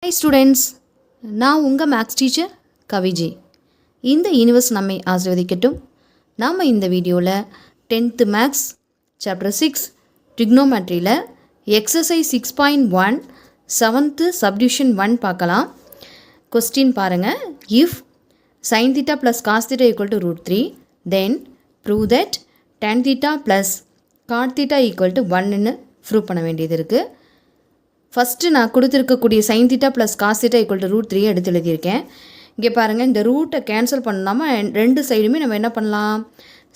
Hi students, நான் உங்கள் maths teacher கவிஜி. இந்த யூனிவர்ஸ் நம்மை ஆசீர்வதிக்கட்டும். நாம் இந்த வீடியோவில் 10th மேக்ஸ் சாப்டர் 6 ட்ரிக்னோமெட்ரியில் எக்ஸசைஸ் 6.1 7th சப்டிவிஷன் 1 பார்க்கலாம். கொஸ்டின் பாருங்கள். If sin theta plus cos theta equal to √3 then prove that tan theta plus cot theta equal to 1ன்னு ப்ரூவ் பண்ண வேண்டியது இருக்குது. ஃபஸ்ட்டு நான் கொடுத்துருக்கக்கூடிய sin theta plus cos theta equal to √3 எடுத்து எழுதியிருக்கேன். இங்கே பாருங்கள், இந்த ரூட்டை கேன்சல் பண்ணாமல் ரெண்டு சைடுமே நம்ம என்ன பண்ணலாம்,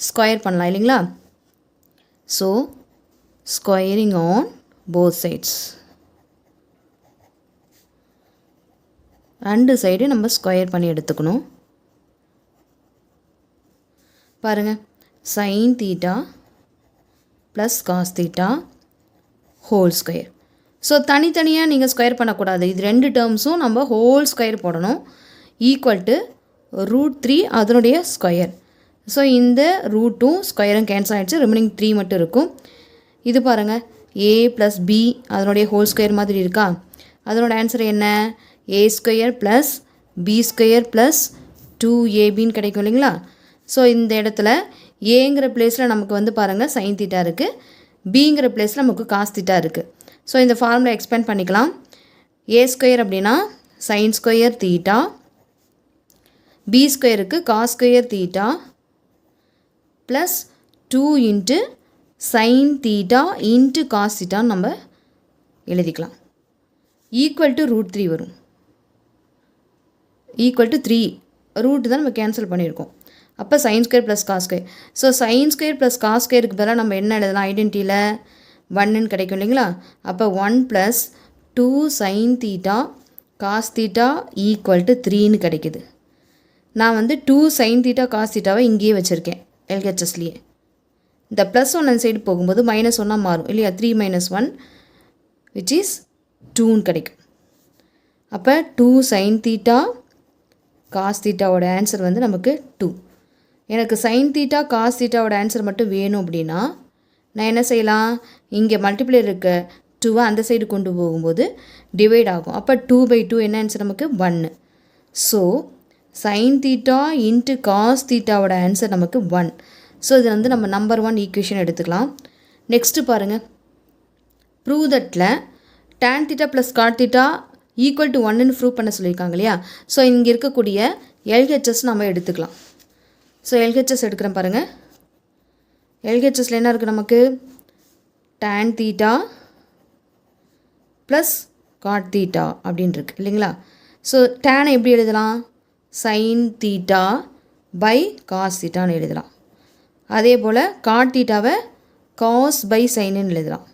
ஸ்கொயர் பண்ணலாம் இல்லைங்களா. So squaring on both sides, ரெண்டு சைடு நம்ம ஸ்கொயர் பண்ணி எடுத்துக்கணும். பாருங்கள், sin theta plus cos theta whole square. So தனித்தனியாக நீங்கள் ஸ்கொயர் பண்ணக்கூடாது, இது ரெண்டு டேர்ம்ஸும் நம்ம ஹோல் ஸ்கொயர் போடணும். ஈக்குவல் டு √3 அதனுடைய ஸ்கொயர். ஸோ இந்த ரூட்டும் ஸ்கொயரும் கேன்சல் ஆகிடுச்சு, ரிமைனிங் 3 மட்டும் இருக்கும். இது பாருங்கள், a ப்ளஸ் b அதனுடைய ஹோல் ஸ்கொயர் மாதிரி இருக்கா. அதனோட ஆன்சர் என்ன, a square plus b square plus 2ab கிடைக்கும் இல்லைங்களா. ஸோ இந்த இடத்துல ஏங்கிற பிளேஸில் நமக்கு வந்து பாருங்கள் sin theta இருக்குது, பிங்கிற பிளேஸில் நமக்கு cos theta இருக்குது. ஸோ இந்த ஃபார்முலா எக்ஸ்பேண்ட் பண்ணிக்கலாம். a ஸ்கொயர் அப்படின்னா sin ஸ்கொயர் தீட்டா, b ஸ்கொயருக்கு cos square theta plus 2 into sin theta into cos தீட்டான்னு நம்ம எழுதிக்கலாம். ஈக்குவல் டு √3 வரும். ஈக்குவல் டு 3 ரூட் தான் நம்ம கேன்சல் பண்ணியிருக்கோம். அப்போ sin square plus cos square. So sin square plus cos ஸ்கொயருக்கு பதிலாக நம்ம என்ன எழுதலாம், ஐடென்டிட்டியில் 1ன்னு கிடைக்கும் இல்லைங்களா. அப்போ 1 ப்ளஸ் 2 sin தீட்டா cos தீட்டா ஈக்குவல் டு 3ன்னு கிடைக்குது. நான் வந்து 2 sin தீட்டா cos தீட்டாவை இங்கேயே வச்சுருக்கேன் எல்ஹெச்எஸ்லேயே. இந்த ப்ளஸ் 1 அந்த சைடு போகும்போது -1 மாறும் இல்லையா, 3 - 1 விச் இஸ் 2ன்னு கிடைக்கும். அப்போ 2 sin தீட்டா cos தீட்டாவோட ஆன்சர் வந்து நமக்கு 2. எனக்கு sin தீட்டா cos தீட்டாவோட ஆன்சர் மட்டும் வேணும் அப்படின்னா நான் என்ன செய்யலாம், இங்கே மல்டிப்ளை இருக்க 2 அந்த சைடு கொண்டு போகும்போது டிவைட் ஆகும். அப்போ 2/2 என்ன ஆன்சர் நமக்கு 1. So sin theta into cos தீட்டாவோட ஆன்சர் நமக்கு 1. ஸோ இது வந்து நம்ம நம்பர் 1 ஈக்குவேஷன் எடுத்துக்கலாம். நெக்ஸ்ட்டு பாருங்கள், ப்ரூவ் தட்டில் tan theta plus cot theta equal to 1ன்னு ப்ரூவ் பண்ண சொல்லியிருக்காங்க இல்லையா. ஸோ இங்கே இருக்கக்கூடிய எல்ஹெச்எஸ் நம்ம எடுத்துக்கலாம். ஸோ எல்ஹெச்எஸ் எடுக்கிறேன் பாருங்கள். எல்ஹெச்எஸில் என்ன இருக்குது நமக்கு, tan theta plus cot theta அப்படின்னு இருக்குது இல்லைங்களா. ஸோ டேனை எப்படி எழுதலாம், sin தீட்டா பை cos தீட்டான்னு எழுதலாம். அதே போல் cot தீட்டாவை cos பை சைன்னு எழுதலாம்.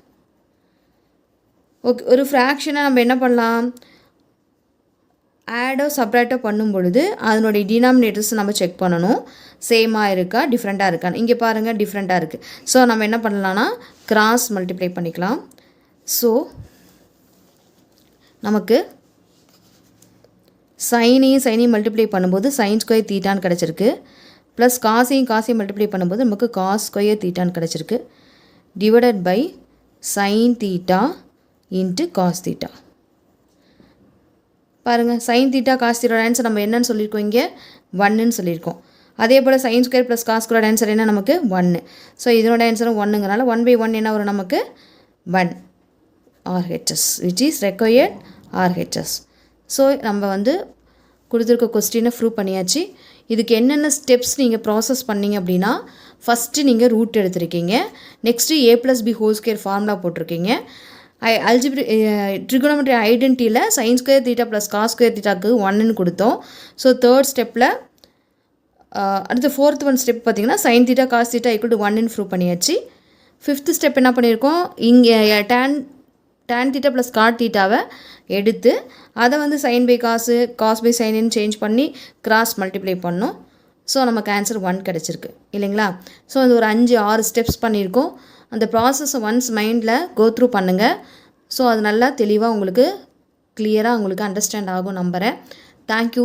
ஓகே, ஒரு ஃப்ராக்ஷனை நம்ம என்ன பண்ணலாம், ஆடோ சப்ராக்டோ பண்ணும் பொழுது அதனுடைய டினாமினேட்டர்ஸ் நம்ம செக் பண்ணணும், சேமாக இருக்கா டிஃப்ரெண்ட்டாக இருக்கான்னு. இங்கே பாருங்கள் டிஃப்ரெண்ட்டாக இருக்குது. ஸோ நம்ம என்ன பண்ணலான்னா கிராஸ் மல்டிப்ளை பண்ணிக்கலாம். ஸோ நமக்கு சைனையும் மல்டிப்ளை பண்ணும்போது sin ஸ்கொயர் தீட்டான்னு கிடச்சிருக்கு, ப்ளஸ் காசையும் மல்டிப்ளை பண்ணும்போது நமக்கு cos ஸ்கொயர் தீட்டான்னு கிடச்சிருக்கு, divided by sin theta into cos theta. பாருங்கள், sin தீட்டா cos தீட்டோட ஆன்சர் நம்ம என்னன்னு சொல்லியிருக்கோம், இங்கே 1ன்னு சொல்லியிருக்கோம். அதே போல் sin ஸ்கொயர் ப்ளஸ் cos ஸ்கொயரோட ஆன்சர் என்ன நமக்கு 1. ஸோ இதனோட ஆன்சரும் 1ங்கிறனால 1/1 என்ன வரும் நமக்கு 1 RHS which is required RHS. So நம்ம வந்து கொடுத்துருக்க கொஸ்டினை ப்ரூவ் பண்ணியாச்சு. இதுக்கு என்னென்ன ஸ்டெப்ஸ் நீங்கள் ப்ராசஸ் பண்ணிங்க அப்படின்னா, ஃபஸ்ட்டு நீங்கள் ரூட் எடுத்திருக்கீங்க, next a + b whole square formula போட்டிருக்கீங்க, ட்ரிகோனோமெட்ரி ஐடென்டிட்டியில் sin square theta plus cos square தீட்டாக்கு 1ன்னு கொடுத்தோம். ஸோ தேர்ட் ஸ்டெப்பில் அடுத்த ஃபோர்த் ஒன் ஸ்டெப் பார்த்திங்கன்னா sin தீட்டா cos தீட்டா = 1ன்னு ப்ரூவ் பண்ணியாச்சு. ஃபிஃப்த் ஸ்டெப் என்ன பண்ணியிருக்கோம், இங்கே tan தீட்டா ப்ளஸ் cot தீட்டாவை எடுத்து அதை வந்து sin பை cos பை சைன்னு சேஞ்ச் பண்ணி கிராஸ் மல்டிப்ளை பண்ணோம். ஸோ நமக்கு ஆன்சர் 1 கிடச்சிருக்கு இல்லைங்களா. ஸோ அது ஒரு 5-6 ஸ்டெப்ஸ் பண்ணியிருக்கோம். அந்த ப்ராசஸை ஒன்ஸ் மைண்டில் கோ த்ரூ பண்ணுங்கள். ஸோ அது நல்லா தெளிவாக உங்களுக்கு கிளியராக உங்களுக்கு அண்டர்ஸ்டாண்ட் ஆகும் நம்புகிறேன். தேங்க்யூ.